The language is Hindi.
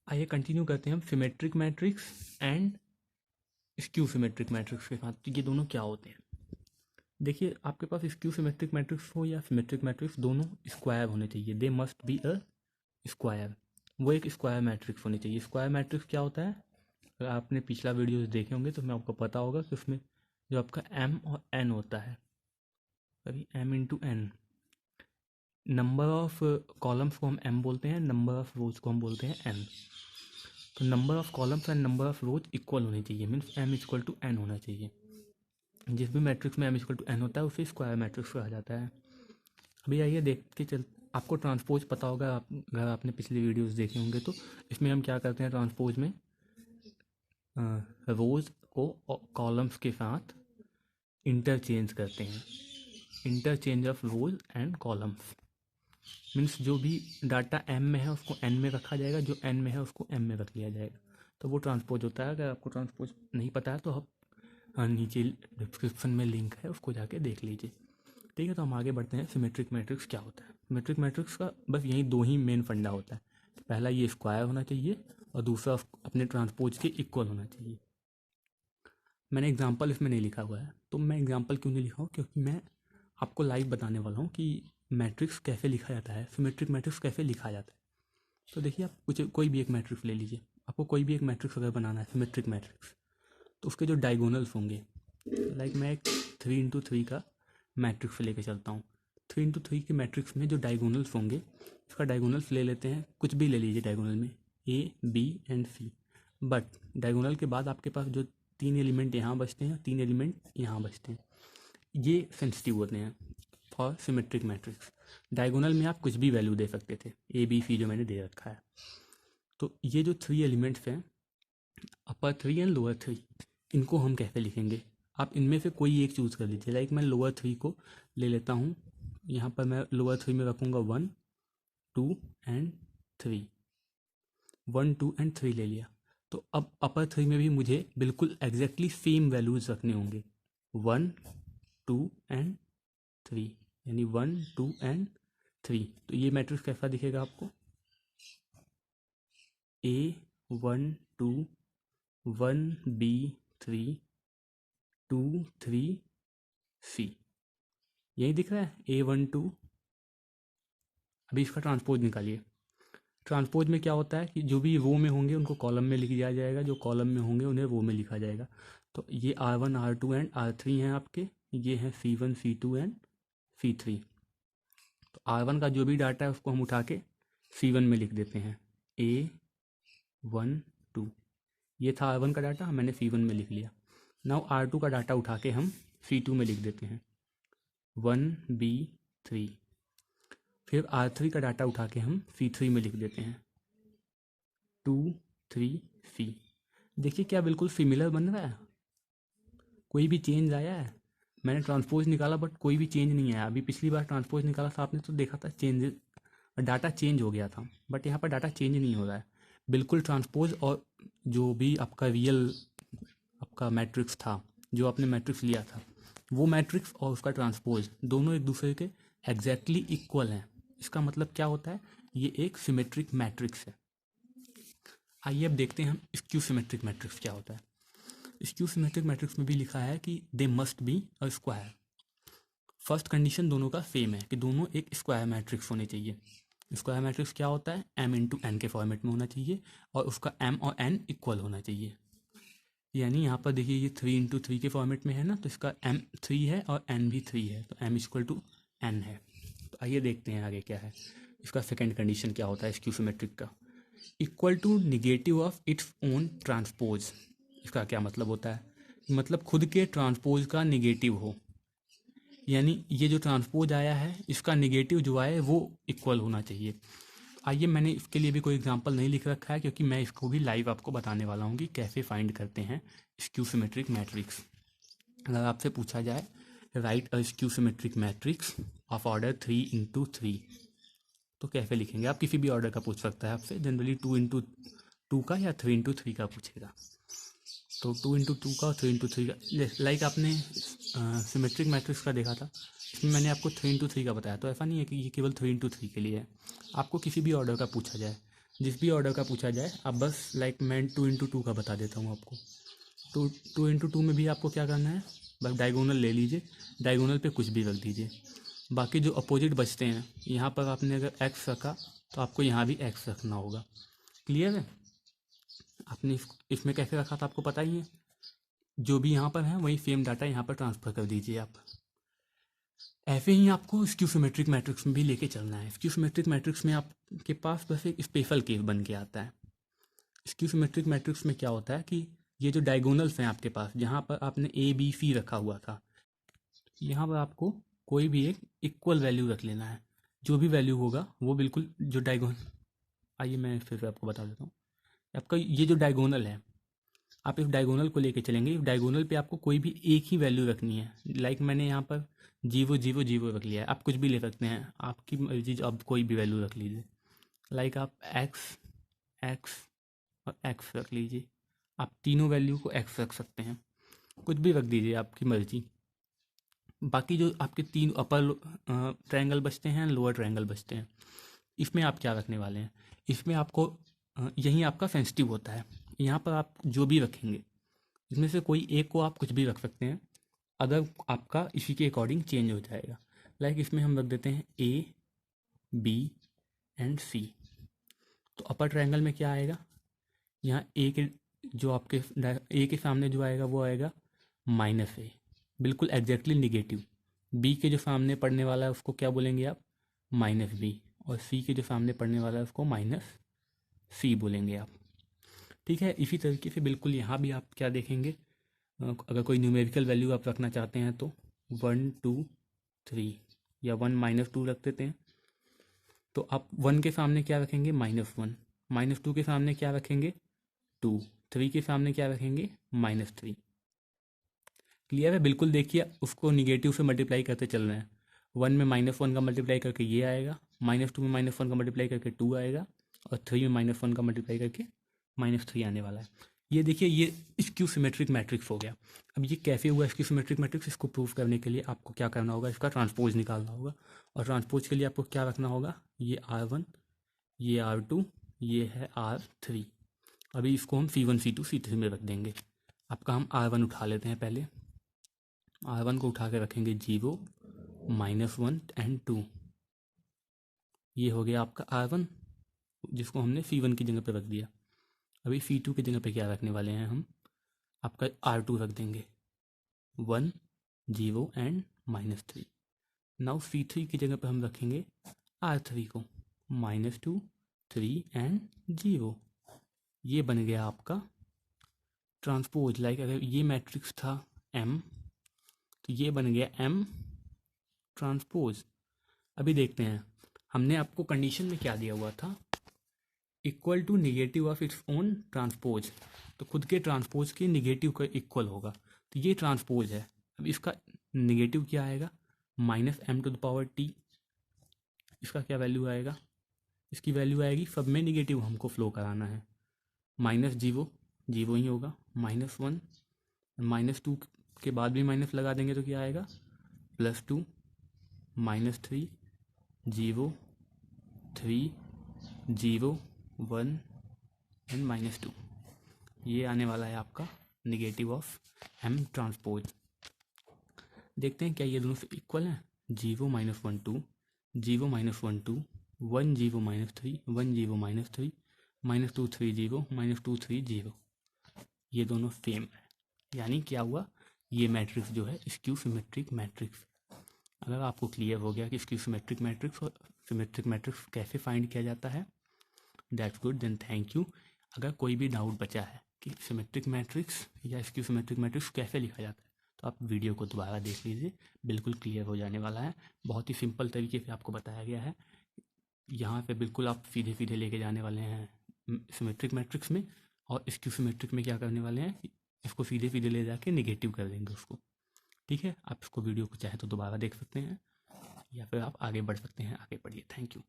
आइए कंटिन्यू करते हैं हम symmetric matrix and skew symmetric matrix के साथ। तो ये दोनों क्या होते हैं? देखिए, आपके पास स्क्यू सिमेट्रिक मैट्रिक्स हो या सिमेट्रिक मैट्रिक्स, दोनों स्क्वायर होने चाहिए। They must be a square. वो एक स्क्वायर मैट्रिक्स होनी चाहिए। स्क्वायर मैट्रिक्स क्या होता है? अगर आपने पिछला वीडियो देखे होंगे तो मैं आपको पता होगा कि उसमें जो आपका एम और एन होता है, sorry m into n, number of columns को हम एम बोलते हैं, नंबर ऑफ रोज को हम बोलते हैं एन। तो number of columns and number of rows equal होनी चाहिए, means m equal to n होना चाहिए। जिस भी मैट्रिक्स में एम इक्वल टू एन होता है उसे स्क्वायर मैट्रिक्स कहा जाता है। अभी आइए देख के चल, आपको ट्रांसपोज पता होगा, अगर आपने पिछले वीडियोस देखे होंगे तो इसमें हम क्या करते हैं ट्रांसपोज में, रोज को कॉलम्स के साथ इंटरचेंज करते हैं। Interchange of rose and columns means जो भी डाटा एम में है उसको एन में रखा जाएगा, जो एन में है उसको एम में रख लिया जाएगा, तो वो ट्रांसपोज होता है। अगर आपको ट्रांसपोज नहीं पता है तो आप नीचे डिस्क्रिप्शन में लिंक है, उसको जाके देख लीजिए। ठीक है, तो हम आगे बढ़ते हैं। सिमेट्रिक मैट्रिक्स क्या होता है? सिमेट्रिक मैट्रिक्स का बस यही दो ही मेन फंडा होता है। पहला ये स्क्वायर होना चाहिए और दूसरा अपने ट्रांसपोज के इक्वल होना चाहिए। मैंने एग्जांपल इसमें नहीं लिखा हुआ है, तो मैं एग्जांपल क्यों नहीं लिखा हूँ, क्योंकि मैं आपको लाइव बताने वाला हूँ कि मैट्रिक्स कैसे लिखा जाता है, सिमेट्रिक मैट्रिक्स कैसे लिखा जाता है। तो देखिए, आप कुछ कोई भी एक मैट्रिक्स ले लीजिए। आपको कोई भी एक मैट्रिक्स अगर बनाना है सिमेट्रिक मैट्रिक्स, तो उसके जो डायगोनल्स होंगे, लाइक मैं एक 3x3 का मैट्रिक्स लेके चलता हूँ। 3x3 के मैट्रिक्स में जो डायगोनल्स होंगे, इसका डायगोनल्स ले लेते हैं, कुछ भी ले लीजिए डायगोनल में, A B and C. But diagonal के बाद आपके पास जो 3 एलिमेंट यहाँ बचते हैं, 3 एलिमेंट यहाँ बचते हैं, ये सेंसिटिव होते हैं फॉर सिमेट्रिक मैट्रिक्स। डायगोनल में आप कुछ भी वैल्यू दे सकते थे, ए बी सी जो मैंने दे रखा है। तो ये जो 3 एलिमेंट्स हैं, अपर 3 एंड लोअर 3, इनको हम कैसे लिखेंगे? आप इनमें से कोई एक चूज़ कर लीजिए। लाइक मैं लोअर 3 को ले लेता हूँ, यहाँ पर मैं लोअर 3 में रखूँगा 1 2 एंड 3। 1 2 एंड 3 ले लिया। तो अब अपर 3 में भी मुझे बिल्कुल एग्जैक्टली सेम वैल्यूज़ रखने होंगे, 1 2 एंड 3, यानी 1 2 एंड 3। तो ये मैट्रिक्स कैसा दिखेगा आपको? A 1 2 1 B 3 2 3 C, यही दिख रहा है A1 2। अभी इसका ट्रांसपोज निकालिए। ट्रांसपोज में क्या होता है कि जो भी रो में होंगे उनको कॉलम में लिख दिया जाएगा, जो कॉलम में होंगे उन्हें रो में लिखा जाएगा। तो ये R1 R2 एंड R3 हैं आपके, ये हैं C1 C2 एंड C3। तो R1 का जो भी डाटा है उसको हम उठा के C1 में लिख देते हैं, A1 2। ये था R1 का डाटा, मैंने C1 में लिख लिया। नाउ R2 का डाटा उठा के हम C2 में लिख देते हैं, 1 B 3। फिर R3 का डाटा उठा के हम C3 में लिख देते हैं, 2 3 C। देखिए क्या बिल्कुल सिमिलर बन रहा है, कोई भी चेंज आया है? मैंने ट्रांसपोज निकाला बट कोई भी चेंज नहीं आया। अभी पिछली बार ट्रांसपोज निकाला था आपने तो देखा था चेंज, डाटा चेंज हो गया था, बट यहाँ पर डाटा चेंज नहीं हो रहा है। बिल्कुल ट्रांसपोज और जो भी आपका रियल आपका मैट्रिक्स था, जो आपने मैट्रिक्स लिया था, वो मैट्रिक्स और उसका ट्रांसपोज दोनों एक दूसरे के एग्जैक्टली इक्वल हैं। इसका मतलब क्या होता है? ये एक सिमेट्रिक मैट्रिक्स है। आइए अब देखते हैं हम स्क्यू सिमेट्रिक मैट्रिक्स क्या होता है। स्क्यू सिमेट्रिक मैट्रिक्स में भी लिखा है कि they must be a square. First condition दोनों का सेम है कि दोनों एक स्क्वायर मैट्रिक्स होने चाहिए। स्क्वायर मैट्रिक्स क्या होता है? m इंटू एन के फॉर्मेट में होना चाहिए और उसका m और n इक्वल होना चाहिए। यानी यहाँ पर देखिए ये 3 इंटू 3 के फॉर्मेट में है ना, तो इसका m 3 है और n भी 3 है, तो m इक्वल टू n है। तो आइए देखते हैं आगे क्या है। इसका सेकेंड कंडीशन क्या होता है स्क्यू सिमेट्रिक का? Equal to negative of its own transpose. इसका क्या मतलब होता है? मतलब खुद के ट्रांसपोज का निगेटिव हो, यानी ये जो ट्रांसपोज आया है इसका निगेटिव जो आया है वो इक्वल होना चाहिए। आइए, मैंने इसके लिए भी कोई एग्जांपल नहीं लिख रखा है, क्योंकि मैं इसको भी लाइव आपको बताने वाला हूँ कि कैसे फाइंड करते हैं स्क्यू सिमेट्रिक मैट्रिक्स। अगर आपसे पूछा जाए right a skew symmetric matrix of order 3 into 3, तो कैसे लिखेंगे? आप किसी भी ऑर्डर का पूछ सकता है आपसे, जनरली 2 इंटू 2 का या 3 इंटू 3 का पूछेगा। तो 2 इंटू 2 का और 3 इंटू 3 का, लाइक आपने सिमेट्रिक मैट्रिक्स का देखा था, इसमें मैंने आपको 3 इंटू 3 का बताया। तो ऐसा नहीं है कि ये केवल 3 इंटू 3 के लिए है। आपको किसी भी ऑर्डर का पूछा जाए, जिस भी ऑर्डर का पूछा जाए आप बस लाइक मैं 2 × 2 का बता देता हूँ आपको। तो 2 × 2 में भी आपको क्या करना है, बस डायगोनल ले लीजिए, डायगोनल पे कुछ भी रख दीजिए। बाकी जो अपोजिट बचते हैं, यहाँ पर आपने अगर एक्स रखा तो आपको यहाँ भी एक्स रखना होगा। क्लियर है? आपने इसमें कैसे रखा था आपको पता ही है। जो भी यहाँ पर है वही सेम डाटा यहाँ पर ट्रांसफ़र कर दीजिए आप। ऐसे ही आपको स्क्यू सिमेट्रिक मैट्रिक्स में भी लेके चलना है। स्क्यू सिमेट्रिक मैट्रिक्स में आपके पास बस एक स्पेशल केस बन के आता है। स्क्यू सिमेट्रिक मैट्रिक्स में क्या होता है कि ये जो डायगोनल्स हैं आपके पास, जहाँ पर आपने ए बी सी रखा हुआ था, यहाँ पर आपको कोई भी एक इक्वल वैल्यू रख लेना है। जो भी वैल्यू होगा वो बिल्कुल जो डायगोनल, आइए मैं फिर से आपको बता देता हूँ। आपका ये जो डायगोनल है, आप इस डायगोनल को लेके चलेंगे। इस डायगोनल पे आपको कोई भी एक ही वैल्यू रखनी है। लाइक मैंने यहाँ पर 0 0 0 रख लिया है, आप कुछ भी ले सकते हैं, आपकी मर्जी, आप कोई भी वैल्यू रख लीजिए। लाइक आप एक्स एक्स और एक्स रख लीजिए। आप तीनों वैल्यू को एक्स रख सकते हैं, कुछ भी रख दीजिए, आपकी मर्जी। बाकी जो आपके 3 अपर ट्रायंगल बचते हैं, लोअर ट्रायंगल बचते हैं, इसमें आप क्या रखने वाले हैं? इसमें आपको यही आपका सेंसिटिव होता है। यहाँ पर आप जो भी रखेंगे इसमें से कोई एक को आप कुछ भी रख सकते हैं, अगर आपका इसी के अकॉर्डिंग चेंज हो जाएगा। लाइक इसमें हम रख देते हैं ए बी एंड सी। तो अपर ट्रायंगल में क्या आएगा, यहाँ ए के जो आपके ए के सामने जो आएगा वो आएगा -a, बिल्कुल एग्जैक्टली निगेटिव। बी के जो सामने पड़ने वाला है उसको क्या बोलेंगे आप, -b, और सी के जो सामने पड़ने वाला है उसको -c बोलेंगे आप। ठीक है, इसी तरीके से बिल्कुल यहाँ भी आप क्या देखेंगे, अगर कोई न्यूमेरिकल वैल्यू आप रखना चाहते हैं तो 1 2 3 या 1 -2 रख देते हैं। तो आप 1 के सामने क्या रखेंगे, -1, -2 के सामने क्या रखेंगे, 2, 3 के सामने क्या रखेंगे, -3। क्लियर है? बिल्कुल देखिए, उसको निगेटिव से मल्टीप्लाई करते चल रहे हैं। 1 में -1 का मल्टीप्लाई करके ये आएगा, -2 में -1 का मल्टीप्लाई करके 2 आएगा, और 3 में -1 का मल्टीप्लाई करके -3 आने वाला है। ये देखिए, ये स्क्यू सिमेट्रिक मैट्रिक्स हो गया। अब ये कैसे हुआ स्क्यू सिमेट्रिक मैट्रिक्स, इसको प्रूव करने के लिए आपको क्या करना होगा, इसका ट्रांसपोज निकालना होगा। और ट्रांसपोज के लिए आपको क्या रखना होगा, ये R1, ये R2, ये है R3। अभी इसको हम C1 C2 C3 में रख देंगे। आपका हम R1 उठा लेते हैं पहले। R1 को उठा के रखेंगे 0 -1 एंड 2। ये हो गया आपका R1, जिसको हमने C1 की जगह पे रख दिया। अभी C2 की जगह पे क्या रखने वाले हैं हम, आपका R2 रख देंगे 1 0 एंड -3। नाउ C3 की जगह पे हम रखेंगे R3 को -2 3 एंड 0। ये बन गया आपका ट्रांसपोज। लाइक अगर ये मैट्रिक्स था M, तो ये बन गया M ट्रांसपोज। अभी देखते हैं, हमने आपको कंडीशन में क्या दिया हुआ था, equal to negative of its own transpose. तो खुद के ट्रांसपोज के निगेटिव का इक्वल होगा, तो ये ट्रांसपोज है। अब इसका निगेटिव क्या आएगा, -m⁻t। इसका क्या वैल्यू आएगा, इसकी वैल्यू आएगी, सब में निगेटिव हमको फ्लो कराना है, -0 0 ही होगा, -1 -2 के बाद भी माइनस लगा देंगे तो क्या आएगा, +2 -3 0 3 0 1 एंड -2। ये आने वाला है आपका निगेटिव ऑफ M ट्रांसपोज। देखते हैं क्या ये दोनों से इक्वल हैं। 0 -1 2 0 -1 2 1 0 -3 1 0 -3 -2 3 0 -2 3 0। ये दोनों सेम है, यानी क्या हुआ, ये मैट्रिक्स जो है स्क्यू सिमेट्रिक मैट्रिक्स। अगर आपको क्लियर हो गया कि स्क्यू सिमेट्रिक मैट्रिक्स और सिमेट्रिक मैट्रिक्स कैसे फाइंड किया जाता है, that's good, then thank you. अगर कोई भी डाउट बचा है कि सिमेट्रिक मैट्रिक्स या स्क्यू सिमेट्रिक मैट्रिक्स कैसे लिखा जाता है, तो आप वीडियो को दोबारा देख लीजिए, बिल्कुल क्लियर हो जाने वाला है। बहुत ही सिंपल तरीके से आपको बताया गया है। यहाँ पे बिल्कुल आप सीधे सीधे लेके जाने वाले हैं सिमेट्रिक मैट्रिक्स में, और स्क्यू सिमेट्रिक में क्या करने वाले हैं, इसको सीधे सीधे ले जाके निगेटिव कर देंगे उसको। ठीक है, आप इसको वीडियो को चाहे तो दोबारा देख सकते हैं, या फिर आप आगे बढ़ सकते हैं, आगे बढ़िए। Thank you.